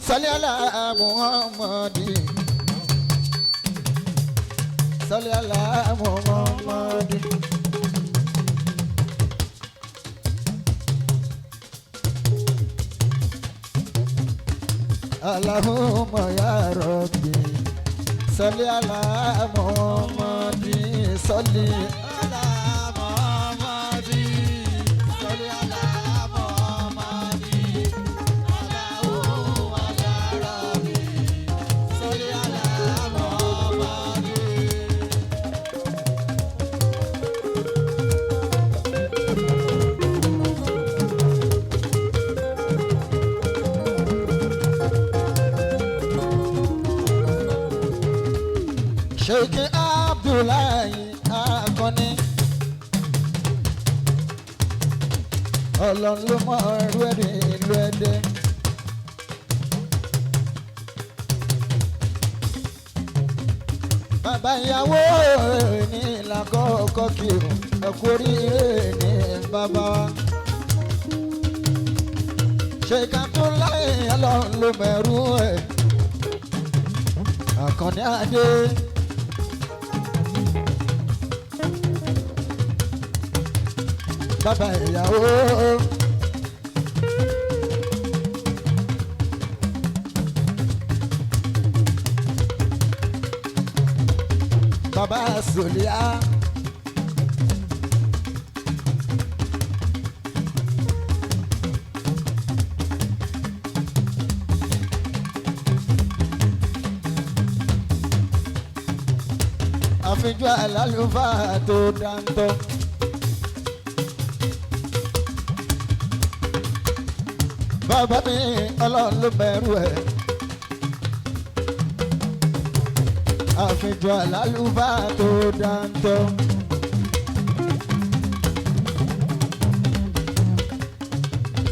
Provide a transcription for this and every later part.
Salli ala Muhammadi. Salli ala Muhammadi. Allahumma ya Rabbi. Salli ala Muhammadi. Salli ala Muhammadi. Salli ala Muhammadi. Allahumma ya Rabbi. Salli ala Muhammadi. Sheikh Abdullahi Akoni Ọlọ́run ló mọ ẹrú ẹ̀dẹ̀ ìlú Ẹdẹ. Bàbá ìyàwó ní ìlàkọ́kọ́ kírun ẹ̀kú oríire ní bàbá wa. Sheikh Abdullahi Ọlọ́run ló mọ ẹrú ẹ̀ Akoni Adé. Bàbá ìyàwó bàbá Sòlíà àfijọ́ àlálùfáà tó dáńtọ́. Bàbá mi Ọlọ́run ló bẹ̀rù ẹ̀ àfijọ́ àlálùfáà tó dáńtọ́.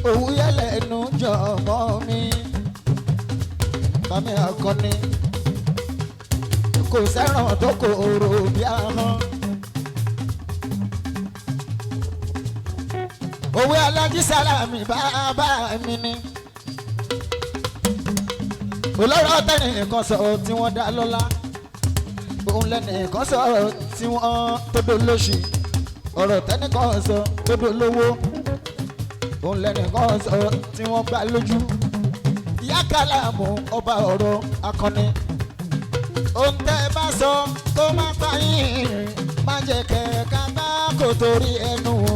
Òwú yẹlẹ̀ ẹnu jọ̀mọ́ mi Bàmí Akọni kò sẹ́ràn tó kòrò bí ahọ́n. Òwe Alájí Sàlámì bàbá mi ni. Olóró tẹ́nìkan sọ tí wọ́n dá lọ́lá. Òun lẹ́nìkan sọ tí wọ́n tó dolóṣì. Ọ̀rọ̀ tẹ́nìkan sọ tó dolówó. Òun lẹ́nìkan sọ tí wọ́n gbá lójú. Ìyá Kàlámù ọba ọ̀rọ̀ Akọni. Ohun tẹ́ bá sọ tó má pa yín. Má jẹ́ kẹ̀kẹ́ bá kò torí ẹnu o.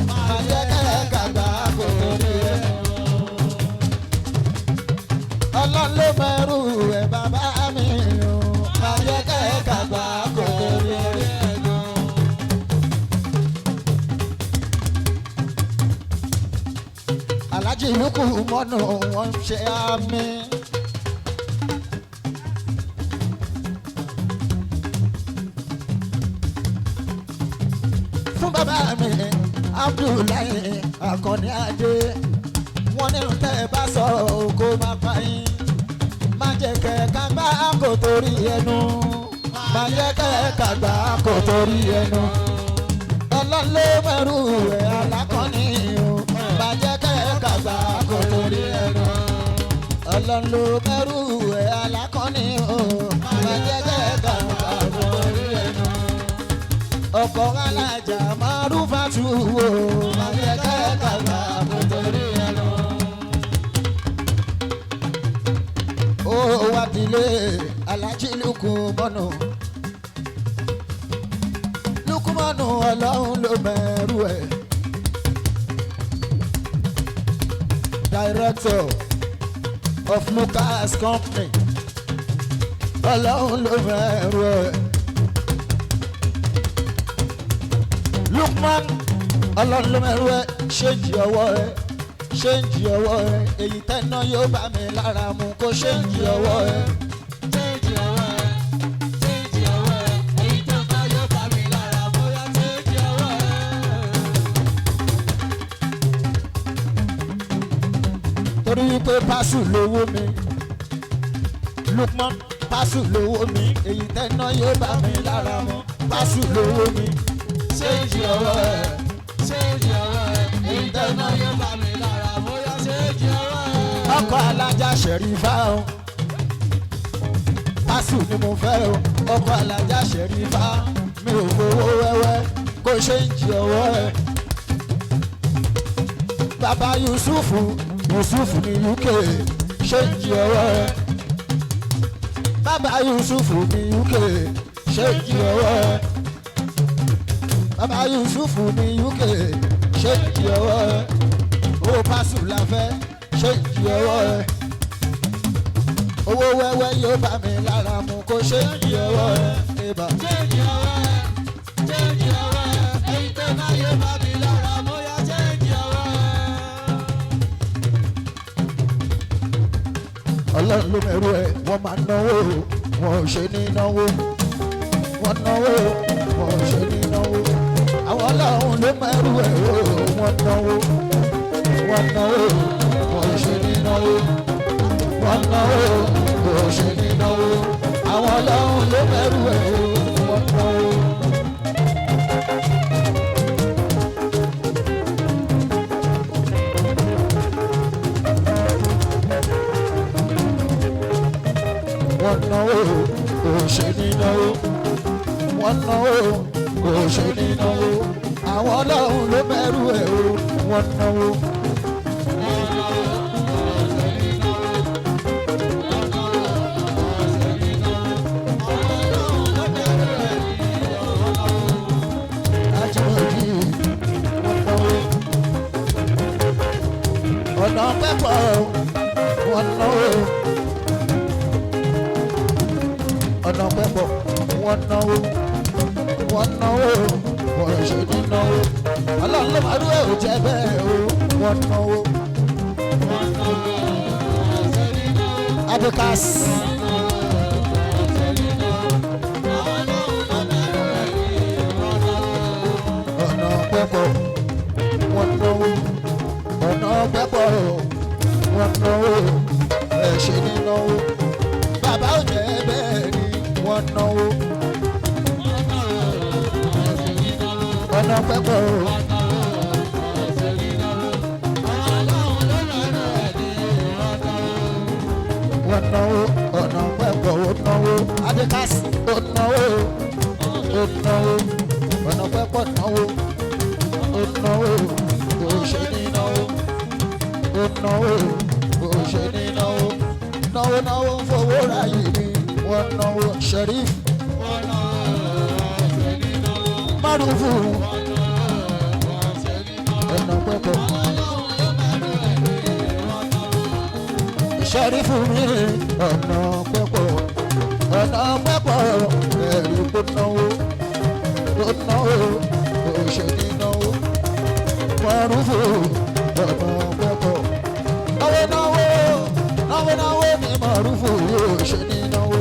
Má jẹ́ kẹ̀kẹ́ bá kò torí ẹnu o. Ọlọ́run ló mẹ́rù ẹ̀ bàbá mi o. Má jẹ́ kẹ̀kẹ́ bá kò torí ẹnu o. Aláàjì Lúkù mọ́nù wọ́n ṣe àmì. Fún bàbá mi Abdullahi Akọni Adé wọ́n ní tẹ́ ẹ bá sọ kó má pa yín. Má jẹ́ kẹ̀kẹ́ gbá kò torí ẹnu. Má jẹ́ kẹ̀kẹ́ gbá kò torí ẹnu. Ọlọ́run ló mẹ́rù ẹ̀ Alákọ̀ọ́ni o. Má jẹ́ kẹ̀kẹ́ gbá kò torí ẹnu. Ọlọ́run ló mẹ́rù ẹ̀ Alákọ̀ọ́ni o. Má jẹ́ kẹ̀kẹ́ gbá kò torí ẹnu. Ọkọ̀ alájà Márúfátù o. Má jẹ́ kẹ̀kẹ́ gbá kò torí ẹnu. Ó wá dilé Aláàjì Lúkúmọ́nù. Lúkúmọ́nù Ọlọ́run ló mẹ́rù ẹ̀. Director of Lucas Company. Ọlọ́run ló mẹ́rù ẹ̀. Lukman Ọlọ́run ló mẹ́rù ẹ̀. Ṣéǹjì ọwọ́ ẹ̀, ṣéǹjì ọwọ́ ẹ̀. Èyí tẹ́ná yóò bá mi lára mu kó ṣéǹjì ọwọ́ ẹ̀. Ṣéǹjì ọwọ́ ẹ̀, ṣéǹjì ọwọ́ ẹ̀. Èyí tẹ́ná yóò bá mi lára mu yá ṣéǹjì ọwọ́ ẹ̀. Torí wípé pásù lówó mi. Lukman pásù lówó mi. Èyí tẹ́ná yóò bá mi lára mu. Pásù lówó mi. Ṣéǹjì ọwọ́ ẹ̀, ṣéǹjì ọwọ́ ẹ̀. Èyí tẹ́ná yóò bá mi lára mu yá ṣéǹjì ọwọ́ ẹ̀. ọkọ alájà ṣẹ̀rífà o pásù ni mo fẹ́ o ọkọ alájà ṣẹ̀rífà mi ò fowó wẹ́wẹ́ kó ṣe ń jí ọwọ́ ẹ̀. bàbá yusufu ní uk ṣe ń jí ọwọ́ ẹ̀. bàbá yusufu ní uk ṣe ń jí ọwọ́ ẹ̀. bàbá yusufu ní uk ṣe ń jí ọwọ́ ẹ̀. ó pásù la fẹ́ ṣe ń jí ọwọ́ ẹ̀. owó wẹ́wẹ́ yóò bá mi lára mu kó ṣe ń jí ọwọ́ ẹ̀. ibà. Change your way, change your way. Èyí tó bá yóò bá mi lára mú yá change your way. ọlọ́run ló mẹ́rù ẹ̀ wọ́n máa náwó wọn ò ṣe ní náwó wọ́n náwó wọn ò ṣe ní náwó àwọn ọlọ́run ló mẹ́rù ẹ̀ wọ́n náwó wọn ò ṣe ní náwó wọ́n náwó wọn ò ṣe ní náwó àwọn ọlọ́run ló mẹ́rù ẹ̀ wọ́n náwó. wọ́n náwó kò ṣe ní náwó wọ́n náwó kò ṣe ní náwó àwọn ọlọ́run ló mẹ́rù ẹ̀ o wọ́n náwó. Ajímọ̀jì wọ́n náwó ọ̀nà pẹ́pọ̀ wọ́n náwó. ọ̀nà pẹ́pọ̀ wọ́n náwó wọ́n ṣe ní náwó ọlọ́run ló máa rú ẹ̀ ò jẹ́ bẹ́ẹ̀ o wọ́n náwó. Adukas. ọ̀nà pẹ́pọ̀ wọ́n náwó ọ̀nà pẹ́pọ̀ wọ́n náwó ẹ̀ ṣe ní náwó bàbá ò jẹ́ bẹ́ẹ̀ ni wọ́n náwó ọ̀nà pẹ́pọ̀ o. wọ́n náwó ọ̀nà pẹ́pọ̀ ó náwó adékásì ó náwó ọ̀nà pẹ́pọ̀ náwó ó náwó kò ṣe ní náwó ó náwó kò ṣe ní náwó náwó ń fowó ra yìí ni wọ́n náwó Sheriff Marufu ọ̀nà pẹ́pọ̀ Sheriff mi ọ̀nà pẹ́pọ̀ ẹ̀rí kó náwó kò ṣe ní náwó Marufu ọ̀nà pẹ́pọ̀ náwó ní Marufu yóò ṣe ní náwó.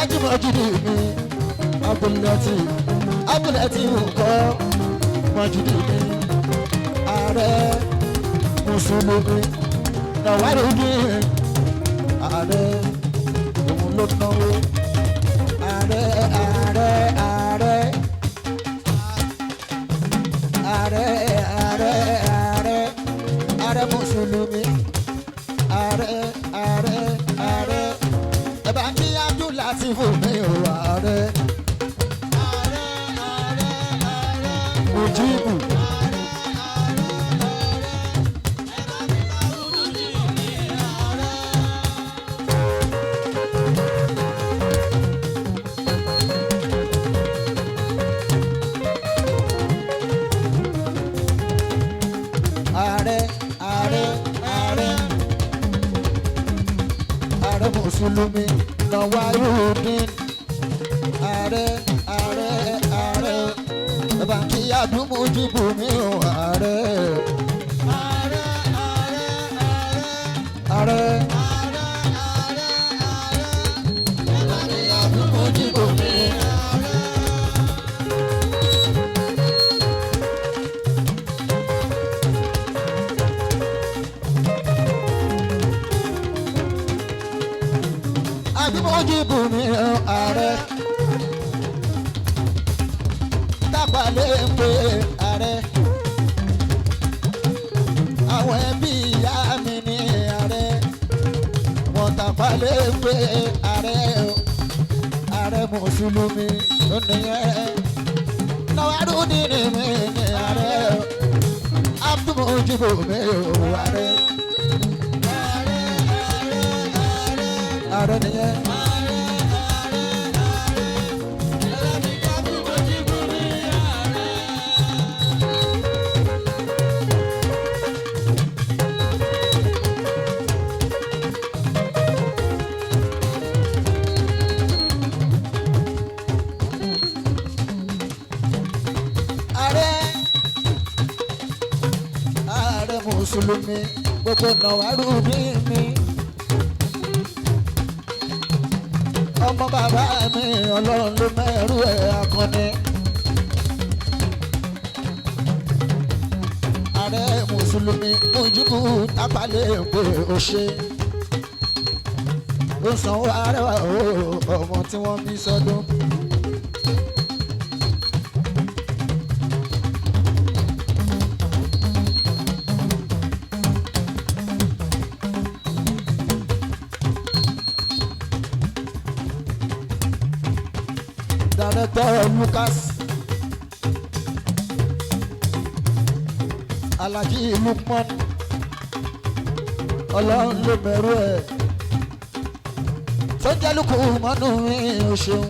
Ajímọ̀jìdì mi Abdulati nǹkan Mọ̀jìdì mi ààrẹ Mùsùlùmí Nàwárìdín ààrẹ òun ló náwó. Ààrẹ Mùsùlùmí ààrẹ ẹ̀bá kí Abdulati fún mi ò ààrẹ Mujibu ààrẹ Mùsùlùmí Nàwárìdín ààrẹ ẹ̀bá kí Mujibu mi ò ààrẹ Mujibu mi. Mujibu mi ààrẹ tápàlẹ̀ ń pe ààrẹ àwọn ẹbí ìyá mi ní ààrẹ wọn tápàlẹ̀ ń pe ààrẹ ààrẹ mùsùlùmí lónìyẹn Nawarudeen mi ní ààrẹ Abdulmujibu mi ò ààrẹ ààrẹ nìyẹn. Mùsùlùmí gbogbo Nawarudeen mi ọmọ bàbá mi Ọlọ́run ló mẹ́rù ẹ̀ akọni ààrẹ mùsùlùmí Mujibu tápàlẹ̀ pé ó ṣe ó sanwó arẹwà ọmọ tí wọ́n bí sọ́dún. Director Lucas Alhaji Lukman Ọlọ́run ló mẹ́rù ẹ̀ tó jẹ́ lukú mọ́nú mi ò ṣeun.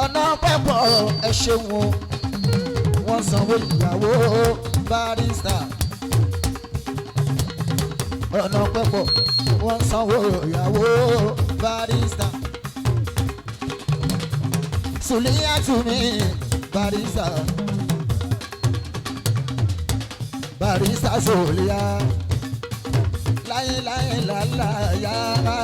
ọ̀nà pẹ́pọ̀ ẹ ṣeun o wọ́n sanwó ìyàwó Barrister ọ̀nà pẹ́pọ̀ wọ́n sanwó ìyàwó Barrister Suliyatu mi Barrister Suliya láyé lálá yàrá.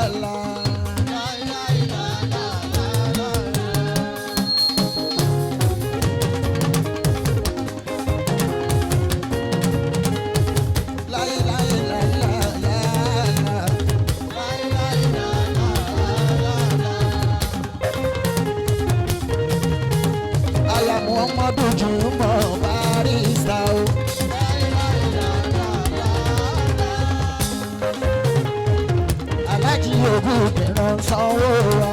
Jùmọ̀ Barrister o. Aláàjì ògùn ìran sanwó wa.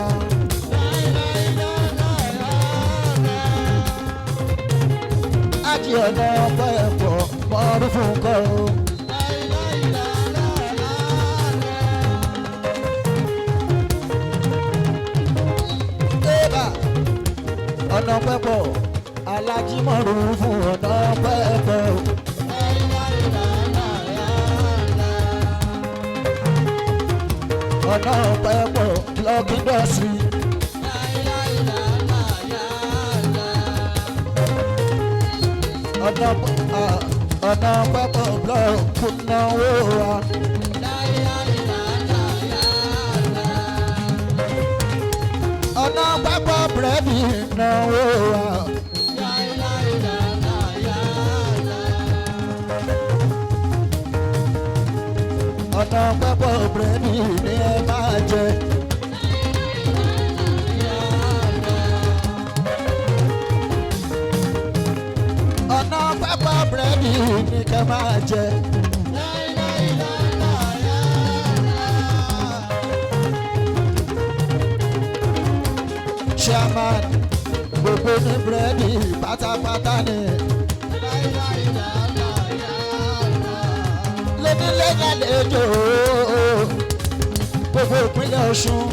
Ájì ọ̀nà ọ̀pọ̀ ẹ̀pọ̀ mọ́rún fún kọ́ o. Ọ̀nà pẹ́pọ̀ alájímọ̀rún fún ọ̀nà pẹ́pẹ́ o. ọ̀nà pẹ́pẹ́ lọ́kíndọ̀sì. ọ̀nà pẹ́pẹ́ blọọkù náwó wa. ọ̀nà pẹ́pẹ́ búrẹ́dì náwó wa. ọ̀nà pẹ́pọ̀ búrẹ́dì ni ẹ máa jẹ. ọ̀nà pẹ́pọ̀ búrẹ́dì ni kẹ́ máa jẹ. Chairman gbogbo ní búrẹ́dì pátápátá ni. Onílé lálejò gbogbo ìpínlẹ̀ Ọ̀ṣun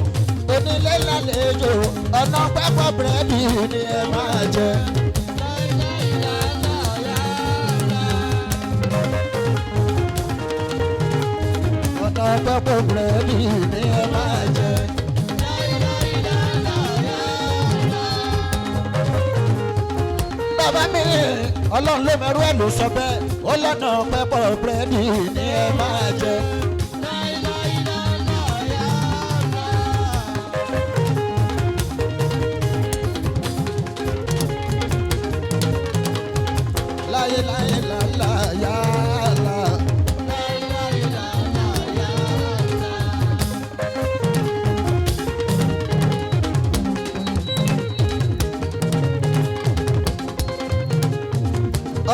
onílé lálejò ọ̀nà pẹ́pọ̀ búrẹ́dì ni ẹ máa jẹ. ọ̀nà pẹ́pọ̀ búrẹ́dì ni ẹ máa jẹ. Bàbá mi Ọlọ́run ló mẹ́rù ẹ̀ ló sọ bẹ́ẹ̀ ó lọ́nà pẹ́pọ̀ búrẹ́dì ni ẹ máa jẹ. láyé lálá yálà.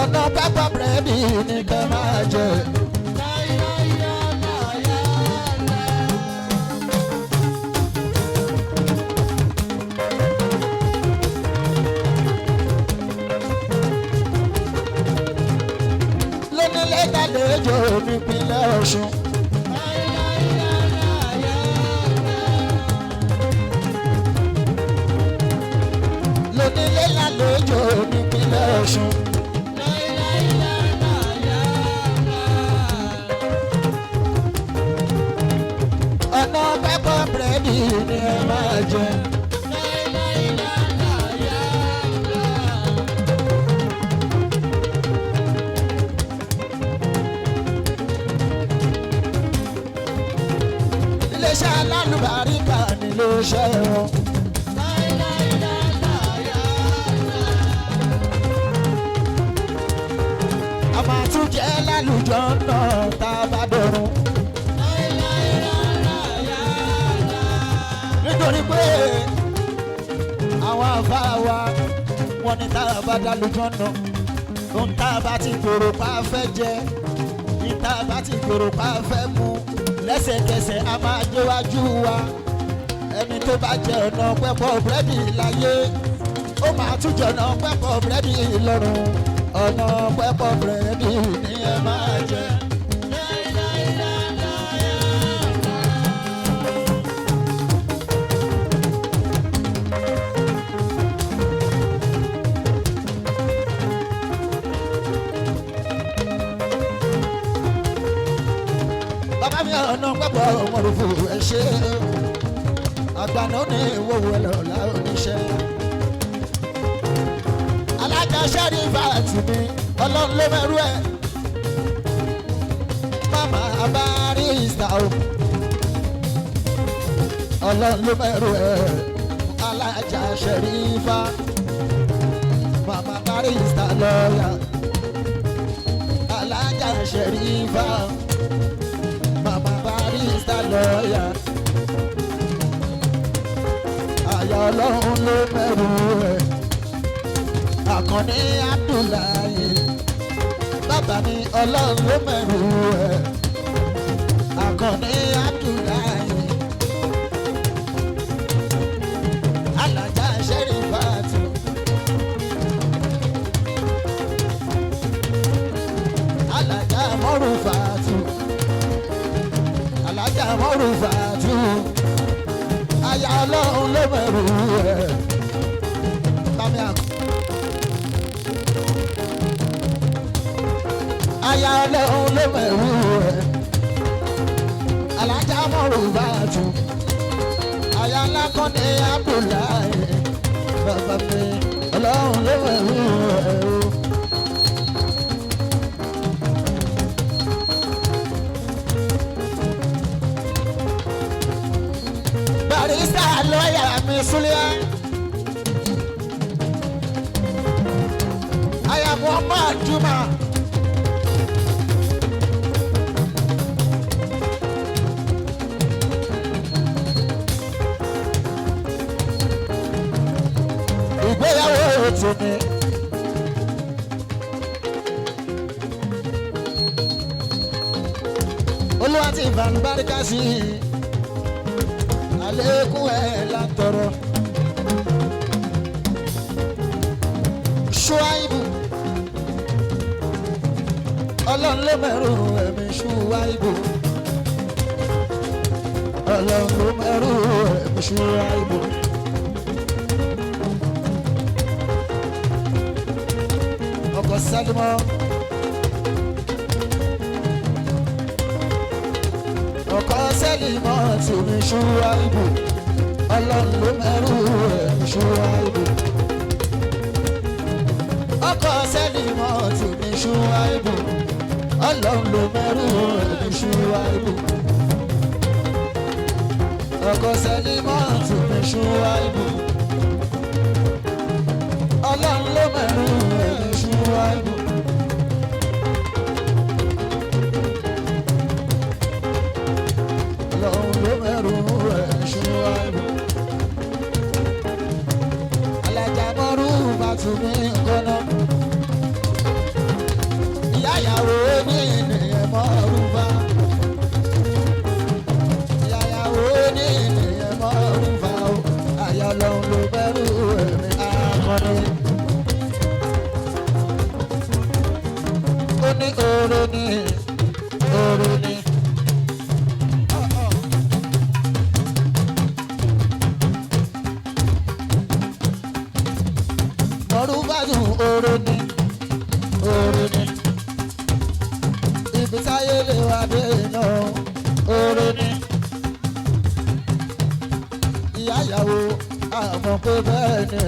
ọ̀nà pápá búrẹ́dì ní ká máa jẹ. lónílé gbàlejò nípínlẹ̀ Ọ̀ṣun. lónílé gbàlejò nípínlẹ̀ Ọ̀ṣun. ọ̀nà pẹ́pọ̀ búrẹ́dì ni ẹ máa jẹ. iléeṣẹ́ alálùbáríkà nílé iṣẹ́ wọn. a máa tún jẹ́ lálùjọ náà tá a bá dọ̀run. nítorí pé àwọn àfáà wa wọ́n ní tá a bá dá lójú ọ̀nà ohun tá a bá ti gbèrò pa fẹ́ jẹ ní tá a bá ti gbèrò pa fẹ́ mu lẹ́sẹ̀kẹsẹ̀ a máa déwájú wa. ẹni tó bá jẹ ọ̀nà pẹ́pọ̀ búrẹ́dì láyé ó máa tún jẹ ọ̀nà pẹ́pọ̀ búrẹ́dì lọ́run. ọ̀nà pẹ́pọ̀ búrẹ́dì ni ẹ máa jẹ. bàbá mi ọ̀nà pẹ́pọ̀ ọmọrùfù ẹ ṣe àgbàna ní ìwòwò ẹlọ́lá oníṣẹ́. alájà sẹ́rí fàtì mi ọlọ́run ló mẹ́rú ẹ̀. màmá abárísta o ọlọ́run ló mẹ́rú ẹ̀. alájà sẹ́rí fà màmá abárísta lọ́ọ̀yà. alájà sẹ́rí fà màmá barista lọ́ọ̀yà. àyà ọlọ́run ló mẹ́rù ẹ̀. àkànní abdullahi bàbá mi ọlọ́run ló mẹ́rù ẹ̀. àkànní abdullahi alájà sẹ́rífàtù. alájà mọ́rùfàtù. alájà mọ́rùfàtù. àyà ọlọ́run ló mẹ́rù ẹ̀. bàmí àkọ́. àyà ọlọ́run ló mẹ́rù ẹ̀. alájà mọ́rùfàtù. àyà ńlá kan ní abdullahi bàbá mi ọlọ́run ló mẹ́rù ẹ̀ o. barista lọ́ọ̀yà mi súlẹ̀. àyà Muhammad Juma. ìgbéyàwó ètò mi. olúwa ti ìbànúbáríkà sí i. àlékún ẹ̀ la tọrọ. Ṣuaibu ọlọ́run ló mẹ́rù ẹ̀mí Ṣuaibu. ọlọ́run ló mẹ́rù ẹ̀mí Ṣuaibu. ọkọ̀ Sálímọ́ ọkọ̀ Sálímọ́ tì mí Ṣuaibu. ọlọ́run ló mẹ́rù ẹ̀mí Ṣuaibu. ọkọ̀ Sálímọ́ tì mí Ṣuaibu. ọlọ́run ló mẹ́rù ẹ̀mí Ṣuaibu. ọkọ̀ Sálímọ́ tì mí Ṣuaibu. ọlọ́run ló mẹ́rù ẹ̀mí Ṣuaibu. ìyàyàwó ní ènìyàn mọ́rùbá. ìyàyàwó ní ènìyàn mọ́rùbá o. àyà ọlọ́run ló bẹ̀rù ẹ̀mí akọni. ó ní oore ní oore ní. mọ́rùbá dùn oore ní oore ní. ibi táyé lè wá dé iná oore ní. ìyá ìyàwó àmọ̀ pé bẹ́ẹ̀ ni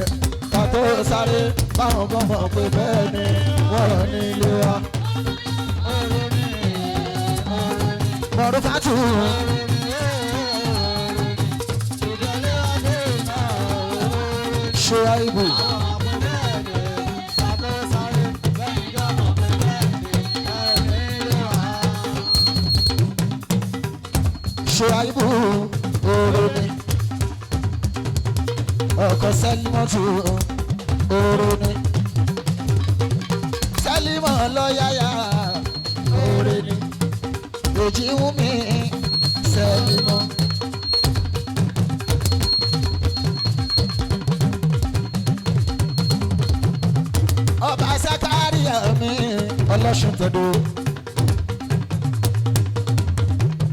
ká tó sáré báwọn kan mọ̀ pé bẹ́ẹ̀ ni wọ́n rọ̀ ní ilé wa. mọ̀rúfà tù ṣe àìbù. ṣe àìbù oore ni ọkọ sẹ́límọ́tù oore ni sẹ́límọ́ lọ́yàyà oore ni èjì wú mi sẹ́límọ́. ọba Sàkáríyà mi ọlọ́sùn tẹ̀dọ̀.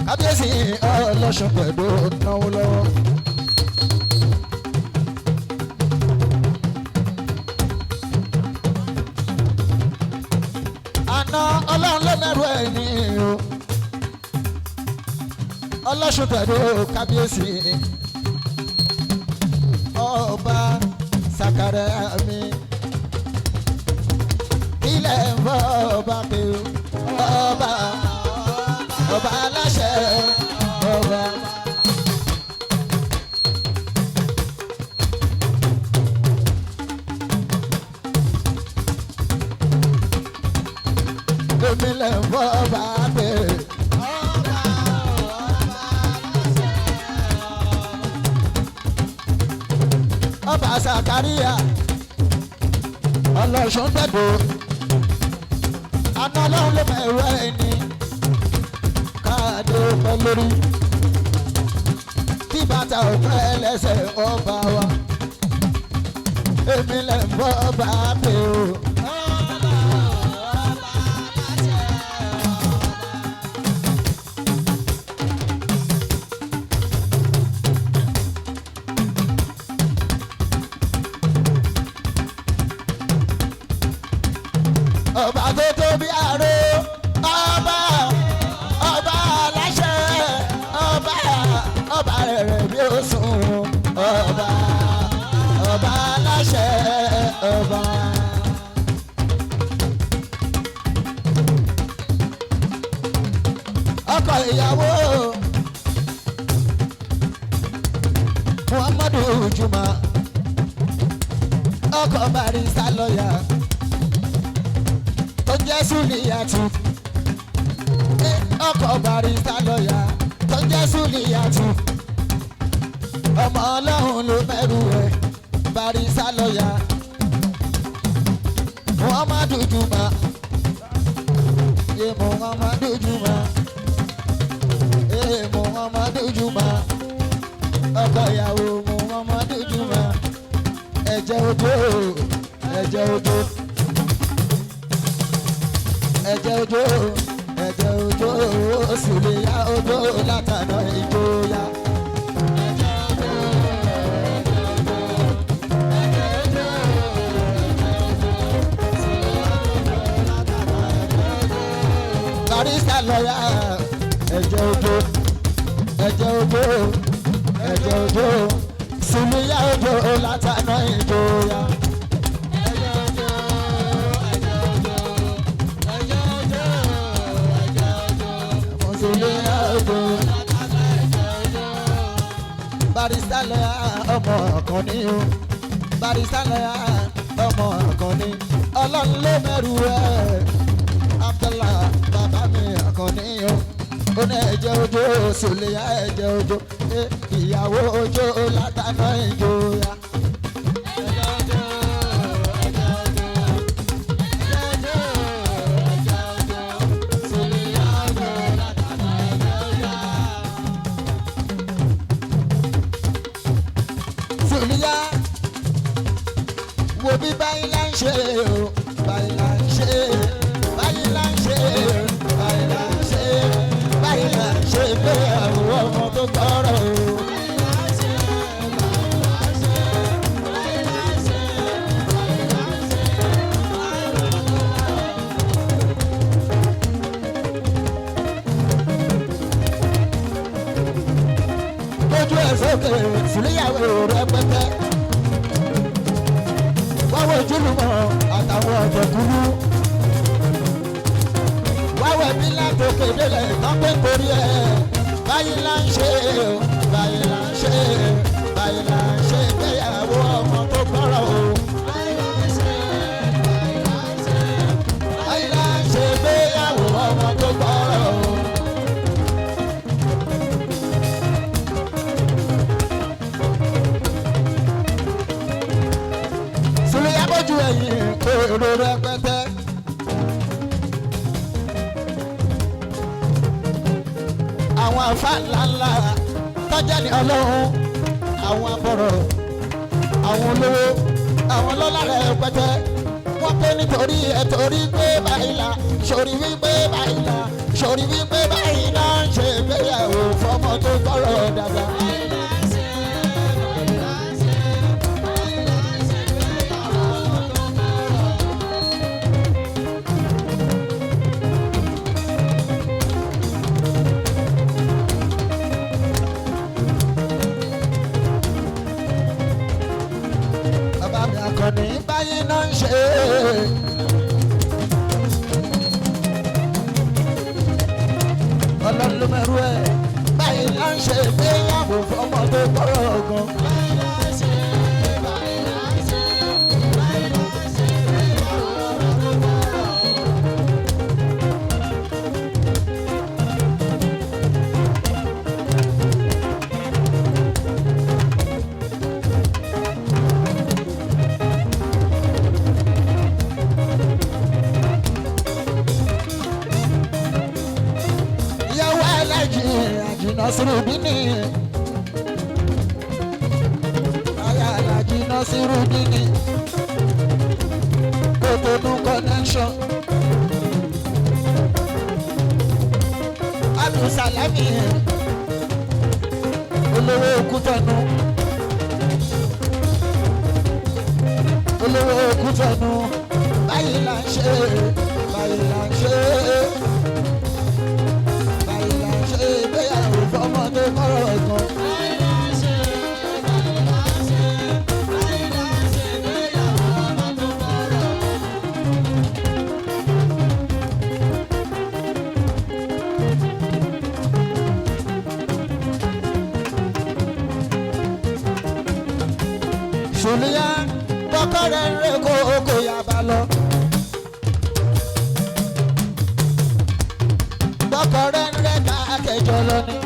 kábíyèsí ọlọ́sùn pẹ̀lú náwó lọ́wọ́. àná ọlọ́run ló mẹ́rù ẹ̀ ní o. ọlọ́sùn pẹ̀lú kábíyèsí ọba Sàkáríyà mi. ilẹ̀ ń bọ̀ ọba pé ọba. ọba aláṣẹ ọba. èmi lè ń bọ́ ọba pé ọba Sàkáríyà ọlọ́sùn gbẹ̀dọ̀ àná ọlọ́run ló mọ̀ ẹ̀rọ ẹni. káàdé pẹ́ lórí tí bàtà ọ̀pẹ́ ẹlẹ́sẹ̀ ọba wa. èmi lè ń bọ́ ọba pé o. ọba tó tóbi àrò ọba ọba aláṣẹ ọba ọba rẹ̀ bí ó sùn ọba ọba aláṣẹ ọba. ọkọ ìyàwó Muhammadu Juma ọkọ Barrister lọ́yà tó jẹ́ Sùlíyàtù. ọkọ Barrister lọ́yà tó jẹ́ Sùlíyàtù. ọmọ ọlọ́run ló mẹ́rù ẹ̀ Barrister lọ́yà. Muhammadu Juma ye Muhammadu Juma ye Muhammadu Juma ọkọ ìyàwó Muhammadu Juma. ẹ̀jẹ̀ odò ẹ̀jẹ̀ odò ẹ̀jẹ̀ odò ẹ̀jẹ̀ odò Sùlíyà odò látàná ìjòyà. Barrister lọ́yà ẹ̀jẹ̀ odò ẹ̀jẹ̀ odò ẹ̀jẹ̀ odò Sùlíyà odò látàná ìjòyà. Barrister lọ́yà ọmọ kan ní o. Barrister lọ́yà ọmọ kan ní. ọlọ́run ló mẹ́rù ẹ̀ Abdallah bàbá mi kan ní o. ó ní ẹ̀jẹ̀ ojú Sùlíyà ẹ̀jẹ̀ ojú ìyàwó ojú látàná ìjòyà. ẹ̀ sókè síléyàwó rẹpẹtẹ. wáwọ̀ ojúlùmọ̀ àtàwọn ọ̀jọ̀kúrú. wáwọ̀ ẹbí látòkè délẹ̀ tán pé torí ẹ̀ báyìí là ń ṣe báyìí là ń ṣe báyìí là ń ṣe ìgbéyàwó ọmọ tó gbọ́rọ̀ o. báyìí là ń ṣe ìgbéyàwó ọmọ tó gbọ́rọ̀ o. Sùlíyà bójú ẹ̀yìn èrò rẹpẹtẹ. àwọn àfa ńláńlá tọ́jà ní ọlọ́run àwọn abọ̀rọ̀ àwọn olówó àwọn lọ́lá rẹpẹtẹ. wọ́n pé nítorí ẹ̀ torí pé báyìí la sórí wípé báyìí la sórí wípé báyìí la ń ṣe ìgbéyàwó fọmọ tó gbọ́rọ̀ dàgbà. Akọni báyìí náà ń ṣe. Ọlọ́run ló mẹ́rú ẹ̀. Báyìí náà ń ṣe ìgbéyàwó fọmọ tó gbọ́rọ̀ gan. Nasirudini aya Alhaji Nasirudini Cotonou connection Abdulsalami olówó Kútọ̀nù olówó Kútọ̀nù báyìí là ń ṣe báyìí là ń ṣe. Ọmọ tó kọ́rọ̀ gan. Sùlíyà kọ́kọ́ rẹ̀ ń rè kó yaba lọ. Kọ́kọ́ rẹ̀ ń rè ká kẹjọ lọ ni.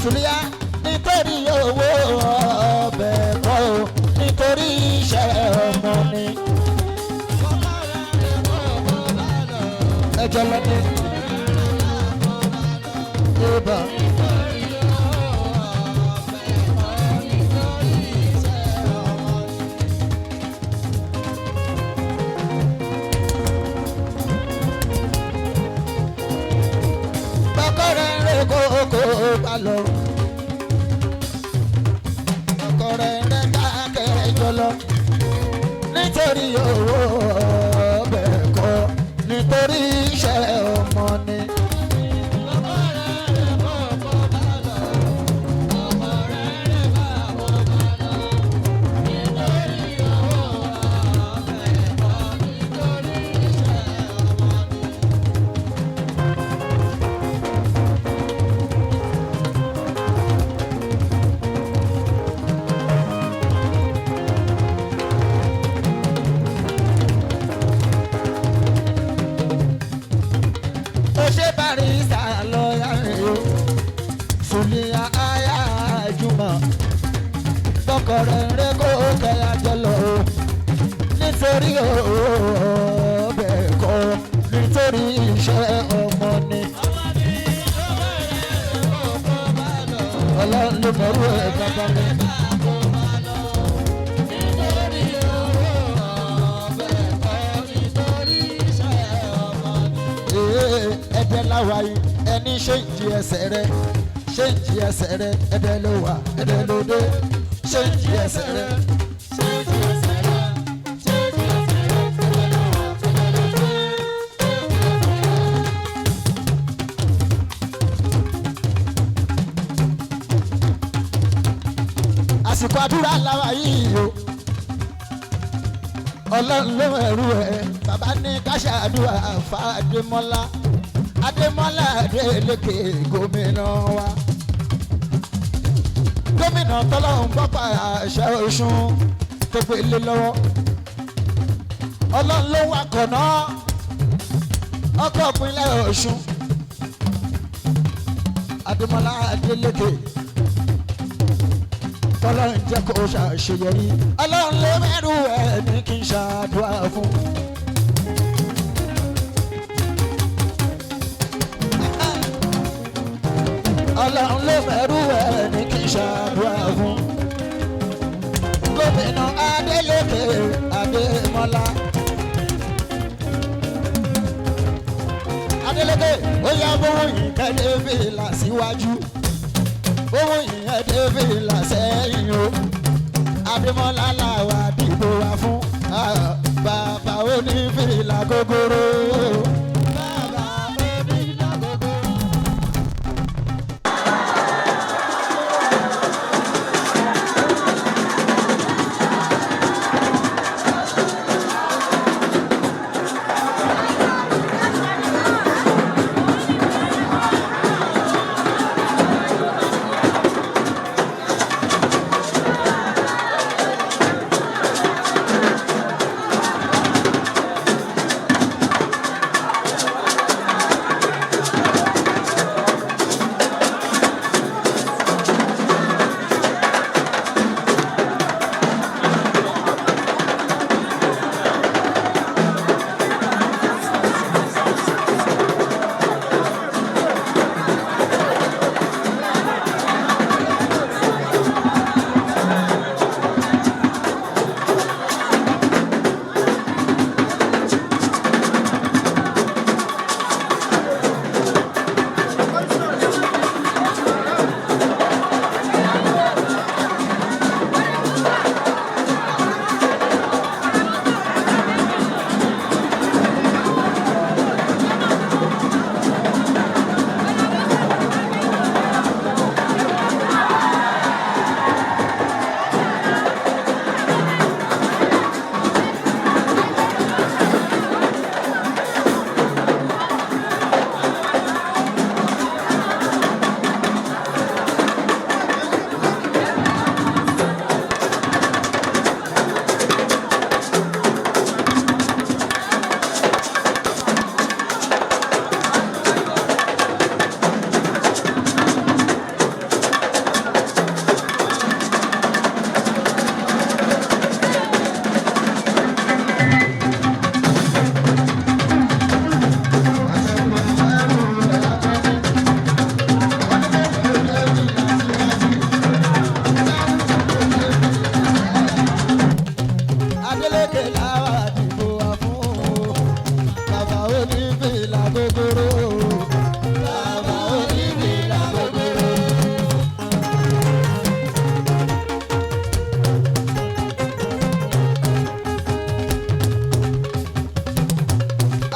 Sùlíyà nítorí owó ọbẹ̀ kọ́ o nítorí iṣẹ́ ọmọ ni. ẹjọ́ lọ́dẹ. Yorùbá. Bọ́kọ̀rẹ́ rẹ̀ kókó bá lọ. Bọ́kọ̀rẹ́ rẹ̀ káàkiri jọlọ. Nítorí owó ọbẹ̀ kọ́, nítorí iṣẹ́ ọmọ ni. Sùlíyà aya Jùmọ̀ bọ́kọ̀rẹ́ rẹ̀ kó kẹ́yà jọlọ nítorí ọbẹ̀ kọ́ nítorí iṣẹ́ ọmọ ni. Ọlọ́run ló mọ̀rú ẹ̀ bàbá mi. Ẹ̀dẹ̀ láwàyí ẹni ṣe ń jí ẹsẹ̀ rẹ̀. Ṣé ń jí ẹsẹ̀ rẹ̀ ẹ̀dẹ̀ ló wà ẹ̀dẹ̀ ló dé. Ṣé ń jí ẹsẹ̀ rẹ̀. àdúrà làwà yìí o ọlọ́run ló ẹrú ẹ bàbá ní ká ṣàdúrà fàdémọ́lá adémọ́lá adélékè gómìnà wa gómìnà tọ́lọ́hún gbọ́pà àṣẹ Ọ̀ṣun tó gbélé lọ́wọ́ ọlọ́run ló wà kọ̀nà ọkọ̀ ìpínlẹ̀ Ọ̀ṣun adémọ́lá adélékè tọ́lọ́run jẹ́ kó ṣàṣeyọrí ọlọ́run ló mẹ́rù ẹ̀ ní kí n ṣàdúrà fún. ọlọ́run ló mẹ́rù ẹ̀ ní kí n ṣàdúrà fún. gómìnà adélékè adémọ́lá adélékè ó yá bóun yìí kẹ́lẹ́ fìlà síwájú owó ìyẹn david lásẹ̀yìn o adémọ́lá làwà dìbò wá fún bàbá onífìlà gogoro. bàbá onífìlà gogoro.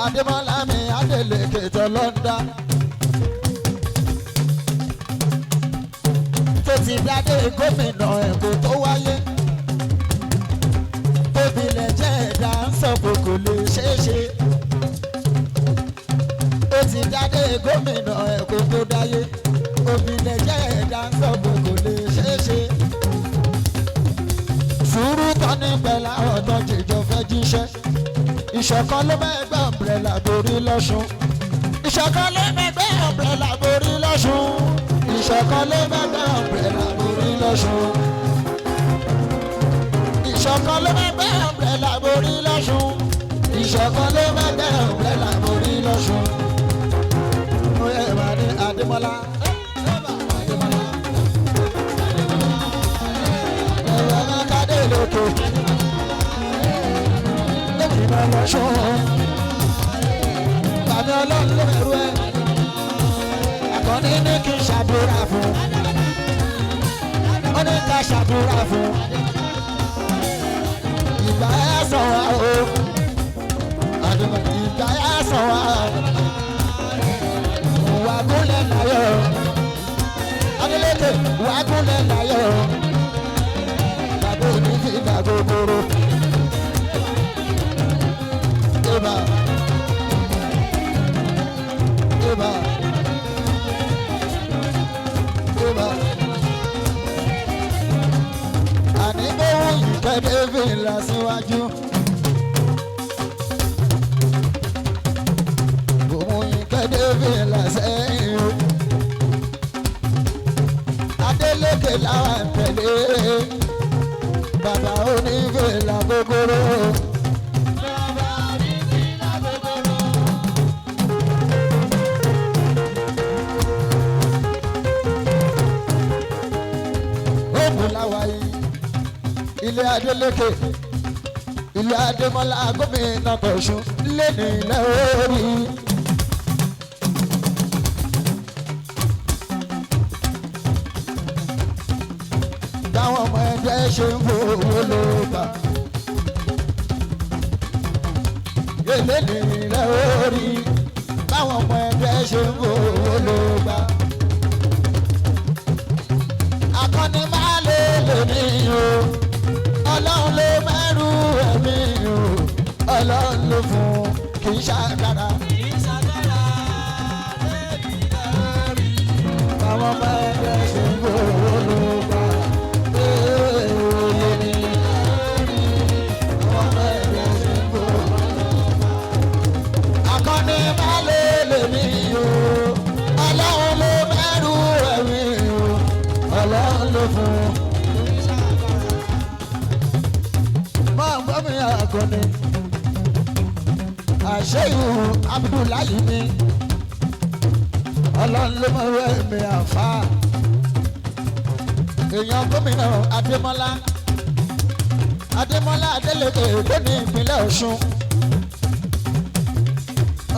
adémọ́lá mi adélékè tọ́lọ́dá tó ti dádé gómìnà Èkó tó wáyé tóbilẹ̀ jẹ́ ẹ̀dá ń sọ pé kò lè ṣeé ṣe ó ti dádé gómìnà Èkó tó dáyé tóbilẹ̀ jẹ́ ẹ̀dá ń sọ pé kò lè ṣeé ṣe sùúrù tán ní pẹ̀lú àwọn tó jìjọ fẹ́ jíṣẹ́ ìṣọ̀kan ló mẹ́gbẹ́ ọ̀mbrẹ́là borí lọ́ṣun ìṣọ̀kan ló mẹ́gbẹ́ ọ̀mbrẹ́là borí lọ́ṣun ìṣọ̀kan ló mẹ́gbẹ́ ọ̀mbrẹ́là borí lọ́ṣun ìṣọ̀kan ló mẹ́gbẹ́ ọ̀mbrẹ́là borí lọ́ṣun ìṣọ̀kan ló mẹ́gbẹ́ ọ̀mbrẹ́là borí lọ́ṣun. ó yẹ ìwà ní Adémọ́lá. ẹ̀rọ ọmọkadé lóko gómìnà lọ́ṣun bàbá ọlọ́run ló bẹ̀rù ẹ̀ àkọ́ní ní kí n ṣàdúrà fún ó ní ká ṣàdúrà fún ìgbà ẹ̀ sàn wá o ìgbà ẹ̀ sàn wá wà gúnlẹ̀ láyọ̀ Adélékè wà gúnlẹ̀ láyọ̀ gogoro. Eba. Eba. Eba. Àní bówó ìkẹ́dẹ́ fi là síwájú. Bówó ìkẹ́dẹ́ fi là sẹ́yìn o. Adélékè làwọn tẹ̀lé. Bàbá onífìlà gogoro. Bàbá onífìlà gogoro. Ògùn làwà yìí. Ilé Adélékè. Ilé Adémọ́lá gómìnà tọ̀sùn lẹ́nu ilẹ̀ orí. Táwọn ọmọ ẹgbẹ́ ṣe ń fowó ló bà. Lẹ́nu ilẹ̀ orí. Táwọn ọmọ ẹgbẹ́ ṣe ń fowó ló bà. Akọni máa lè lè mí o. Ọlọ́run ló mẹ́rù ẹ̀mí o. Ọlọ́run ló fún kì í ṣàkàrà. Ìṣàkàrà lẹ́bi lẹ́rí. Táwọn ọmọ ẹgbẹ́ ṣe ń fowó ló bà. Lẹ́nu ilẹ̀ orí. Táwọn ọmọ ẹgbẹ́ ṣe ń fowó ló bà. Akọni máa lè lè mí o. Ọlọ́run ló mẹ́rù ẹ̀mí o. Ọlọ́run ló fún. Máa gbọ́ mi àkọni. Àṣeyù Abdullahi ni. Ọlọ́run ló mọ̀ wẹ́ mi àfa. Èèyàn gómìnà Adémọ́lá. Adémọ́lá Adélékè tó ní ìpínlẹ̀ Ọ̀ṣun.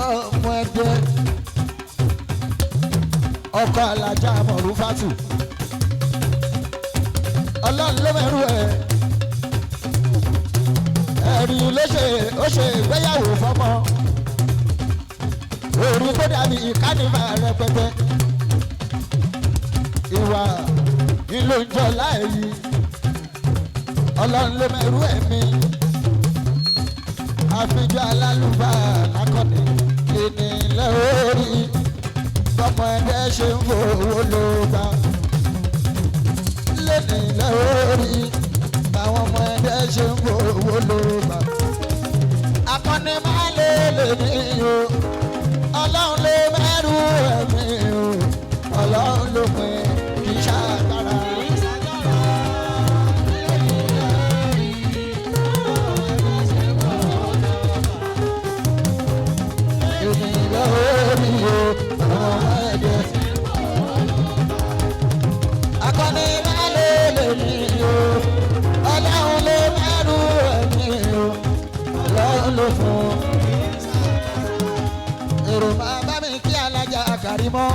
Ọmọ ẹgbẹ́ ọkọ̀ alájà Mọ̀rúfátù. Ọlọ́run ló mẹ́rù ẹ̀. Ẹ̀rí ó ṣe ìgbéyàwó fọ́mọ. Orí tó dàbí kánífà rẹpẹtẹ. Ìwà ìlú ìjọ láàyè. Ọlọ́run ló mẹ́rù ẹ̀mí. Àfijọ́ alálùbá akọni ìnílẹ̀ orí. Bọ́mọ ẹgbẹ́ ṣe ń fowó ló bá. Lẹ́nìlẹ̀ orí. Báwọn ọmọ ẹgbẹ́ ṣe ń fowó ló bá. Akọni máa lè lè ní o. Ọlọ́run ló mẹ́rù ẹ̀mí o. Ọlọ́run ló pin kì í ṣàgbára. Ìṣàkàrà lẹ́bi lẹ́rí. Bàbá ẹgbẹ́ ṣe ń fowó ló bà. Ìnílẹ̀ orí o. Báwọn ọmọ ẹgbẹ́. Akọni máa lè lè ní o. Ọlọ́run ló mẹ́rù ẹ̀mí o. Ọlọ́run ló fún. Èrò máa bá mi kí alájà Kàrímọ́.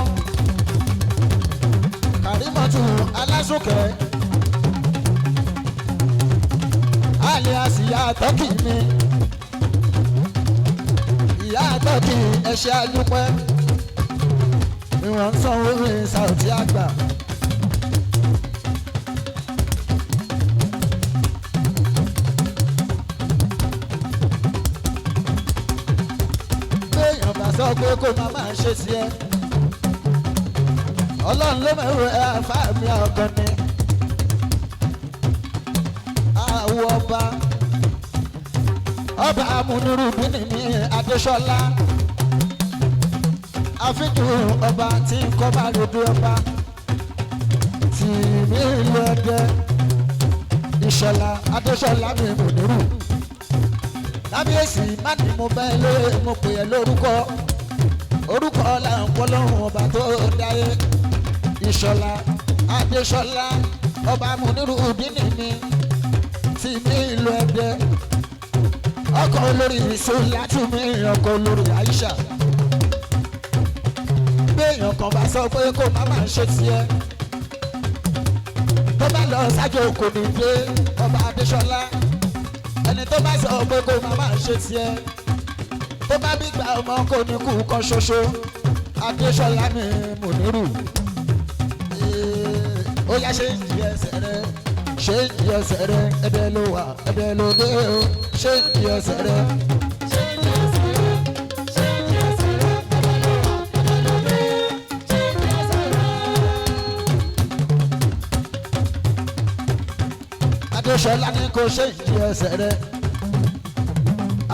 Kàrímọ́ tù alásùnkẹ́. Alias ìyá tọ́kì mi. Ìyá tọ́kì ẹ̀ṣẹ̀ àdúpẹ́. Ìwọ̀n ń sanwó mi Sàùtì àgbà. Béèyàn bá sọ pé kó má máa ṣe sí ẹ. Ọlọ́run ló mẹ́rù ẹ àfáà mi ọ̀gàn ni. Àwọ̀ ọba amúnirúbí ní Adéṣọlá. Àfijù ọba tí ń kọ́ bá lóde ọba. Tì mí ìlú Ẹdẹ. Ìṣọ̀lá Adéṣọlá mi Mùnírù. Kábíyèsí má ní mo bá ẹ lóye mo pè ẹ́ lórúkọ. Orúkọ là ń pọ́ lọ́rùn ọba tó dáyé. Ìṣọ̀lá Adéṣọlá ọba Mùnírùbí ní mi. Tì mí ìlú Ẹdẹ. Ọkọ olórí Sùlátùmí ọkọ olórí Aisha. Béèyàn kan bá sọ pé kó má máa ṣe tiẹ̀. Tó bá lọ sájò kò ní dé ọba Adéṣọlá. Ẹni tó bá sọ pé kó má máa ṣe tiẹ̀. Tó bá bí gba ọmọ kò ní kú kan ṣoṣo. Adéṣọlá mi Mùnírù. Ó yá ṣe ń jí ẹsẹ̀ rẹ̀. ṣé ìdí ẹsẹ̀ rẹ ẹ̀dẹ̀ ló wà ẹ̀dẹ̀ ló dé o ṣé ìdí ẹsẹ̀ rẹ. Adéṣọlá ní kò ṣe ìdí ẹsẹ̀ rẹ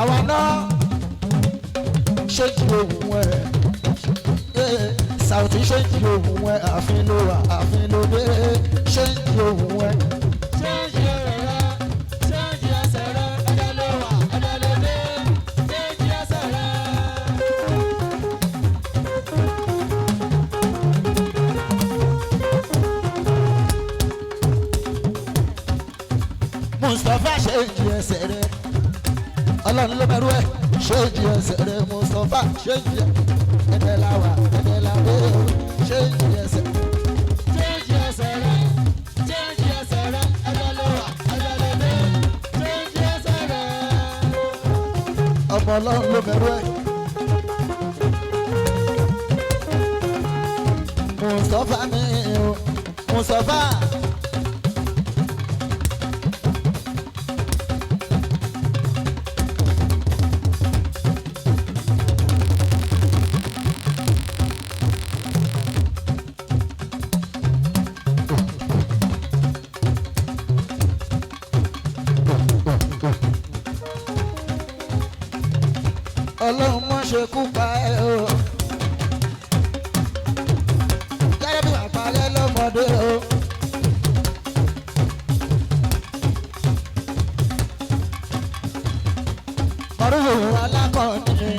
àwa náà ṣe ìdí ohun ẹ̀ Saoty ṣe ìdí ohun ẹ̀ àfin ló wà àfin ló dé ṣe ìdí ohun ẹ̀. Mustapha ṣe ìdí ẹsẹ̀ rẹ̀ ọlọ́run ló mẹ́rú ẹ̀ ṣe ìdí ẹsẹ̀ rẹ̀ Mustapha ṣe ìdí ẹ̀dẹ̀ làwà ẹ̀dẹ̀ làwé ṣe ìdí ẹsẹ̀. ṣé ìdí ẹsẹ̀ rẹ̀ ṣé ìdí ẹsẹ̀ rẹ̀ ẹ̀dẹ̀ ló wà ẹ̀dẹ̀ ló dé ṣé ìdí ẹsẹ̀ rẹ̀. ọmọ ọlọ́run ló mẹ́rú ẹ̀ Mustapha mi o Mustapha. Ọlọ́run mọ́ ṣe kú pa ẹ́ o gẹ́gẹ́ bí bàbá rẹ lọ́mọdé o. Ọ̀rùn alákọ̀ọ́ni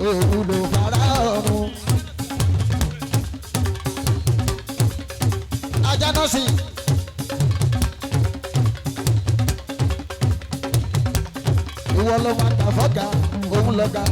òun ló fara ọ̀run ajá náà sì. Ìwọ ló máa tà fọ́gà òun lọ́gà.